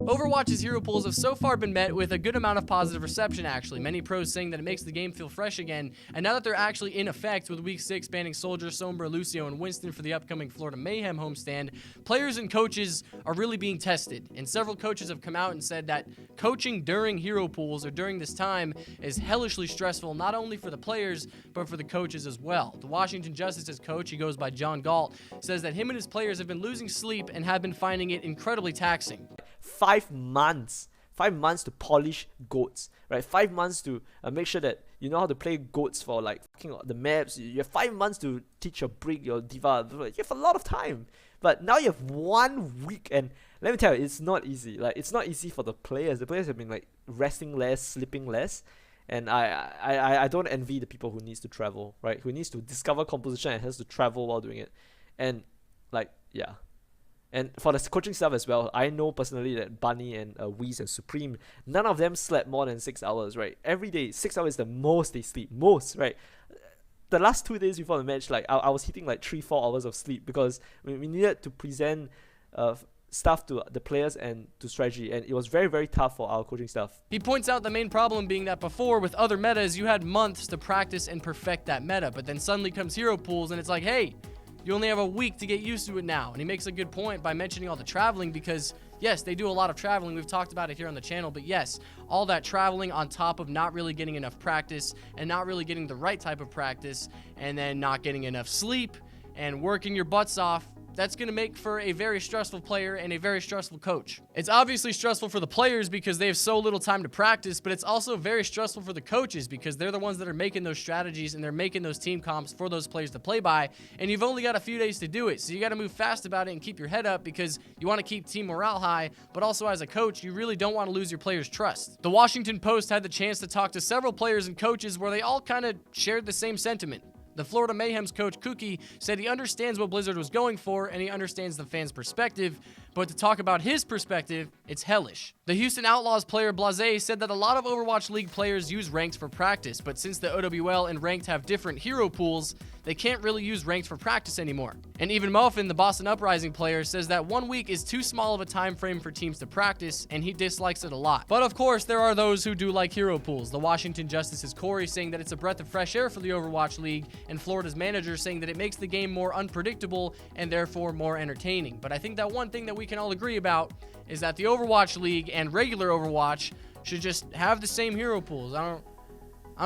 Overwatch's hero pools have so far been met with a good amount of positive reception, actually. Many pros saying that it makes the game feel fresh again, and now that they're actually in effect with Week 6 banning Soldier, Sombra, Lucio, and Winston for the upcoming Florida Mayhem homestand, players and coaches are really being tested, and several coaches have come out and said that coaching during hero pools or during this time is hellishly stressful, not only for the players, but for the coaches as well. The Washington Justice's coach, he goes by John Galt, says that him and his players have been losing sleep and have been finding it incredibly taxing. 5 months. 5 months to polish goats, right? 5 months to make sure that you know how to play goats for like fucking the maps. You have 5 months to teach your Brig, your Diva. You have a lot of time. But now you have 1 week, and let me tell you, it's not easy. Like, it's not easy for the players. The players have been like resting less, sleeping less. And I don't envy the people who needs to travel, right? Who needs to discover composition and has to travel while doing it. And like, yeah. And for the coaching staff as well, I know personally that Bunny and Wheeze and Supreme, none of them slept more than 6 hours, right? Every day, 6 hours is the most they sleep. Most, right? The last 2 days before the match, like I was hitting like 3-4 hours of sleep because we needed to present stuff to the players and to strategy, and it was very, very tough for our coaching staff. He points out the main problem being that before, with other metas, you had months to practice and perfect that meta, but then suddenly comes hero pools and it's like, hey, you only have a week to get used to it now. And he makes a good point by mentioning all the traveling because, yes, they do a lot of traveling. We've talked about it here on the channel, but yes, all that traveling on top of not really getting enough practice and not really getting the right type of practice and then not getting enough sleep and working your butts off, that's going to make for a very stressful player and a very stressful coach. It's obviously stressful for the players because they have so little time to practice, but it's also very stressful for the coaches because they're the ones that are making those strategies and they're making those team comps for those players to play by, and you've only got a few days to do it, so you got to move fast about it and keep your head up because you want to keep team morale high, but also as a coach, you really don't want to lose your players' trust. The Washington Post had the chance to talk to several players and coaches where they all kind of shared the same sentiment. The Florida Mayhem's coach, Cookie, said he understands what Blizzard was going for and he understands the fans' perspective, but to talk about his perspective, it's hellish. The Houston Outlaws player Blase said that a lot of Overwatch League players use ranked for practice, but since the OWL and ranked have different hero pools, they can't really use ranked for practice anymore. And even Muffin, the Boston Uprising player, says that 1 week is too small of a time frame for teams to practice, and he dislikes it a lot. But of course, there are those who do like hero pools. The Washington Justice's Corey saying that it's a breath of fresh air for the Overwatch League, and Florida's manager saying that it makes the game more unpredictable and therefore more entertaining. But I think that one thing that we can all agree about is that the Overwatch League and regular Overwatch should just have the same hero pools. I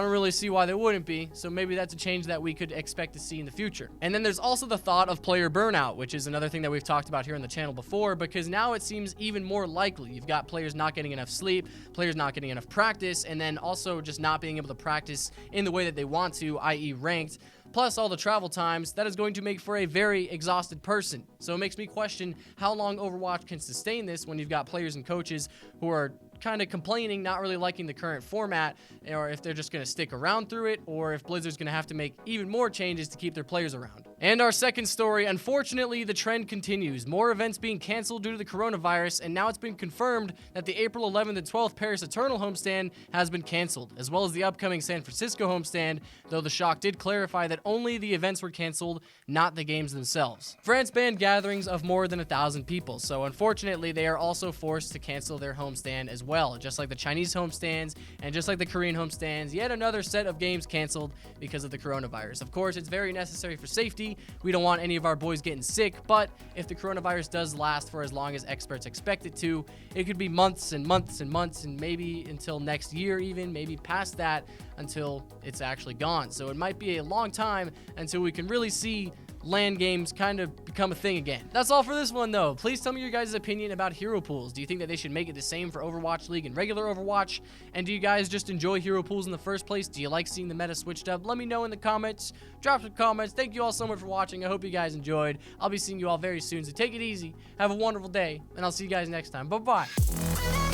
don't really see why they wouldn't be, so maybe that's a change that we could expect to see in the future. And then there's also the thought of player burnout, which is another thing that we've talked about here on the channel before, because now it seems even more likely. You've got players not getting enough sleep, players not getting enough practice, and then also just not being able to practice in the way that they want to, i.e. ranked, plus all the travel times. That is going to make for a very exhausted person. So it makes me question how long Overwatch can sustain this when you've got players and coaches who are kind of complaining, not really liking the current format, or if they're just going to stick around through it, or if Blizzard's going to have to make even more changes to keep their players around. And our second story, unfortunately, the trend continues. More events being canceled due to the coronavirus, and now it's been confirmed that the April 11th and 12th Paris Eternal homestand has been canceled, as well as the upcoming San Francisco homestand, though the Shock did clarify that only the events were canceled, not the games themselves. France banned gatherings of more than 1,000 people, so unfortunately, they are also forced to cancel their homestand as well, just like the Chinese homestands and just like the Korean homestands. Yet another set of games canceled because of the coronavirus. Of course, it's very necessary for safety. We don't want any of our boys getting sick, but if the coronavirus does last for as long as experts expect it to, it could be months and months and months, and maybe until next year even, maybe past that, until it's actually gone. So it might be a long time until we can really see LAN games kind of become a thing again. That's all for this one though. Please tell me your guys' opinion about hero pools. Do you think that they should make it the same for Overwatch League and regular Overwatch? And do you guys just enjoy hero pools in the first place? Do you like seeing the meta switched up? Let me know in the comments. Drop some comments. Thank you all so much for watching. I hope you guys enjoyed. I'll be seeing you all very soon, so take it easy. Have a wonderful day, and I'll see you guys next time. Bye-bye.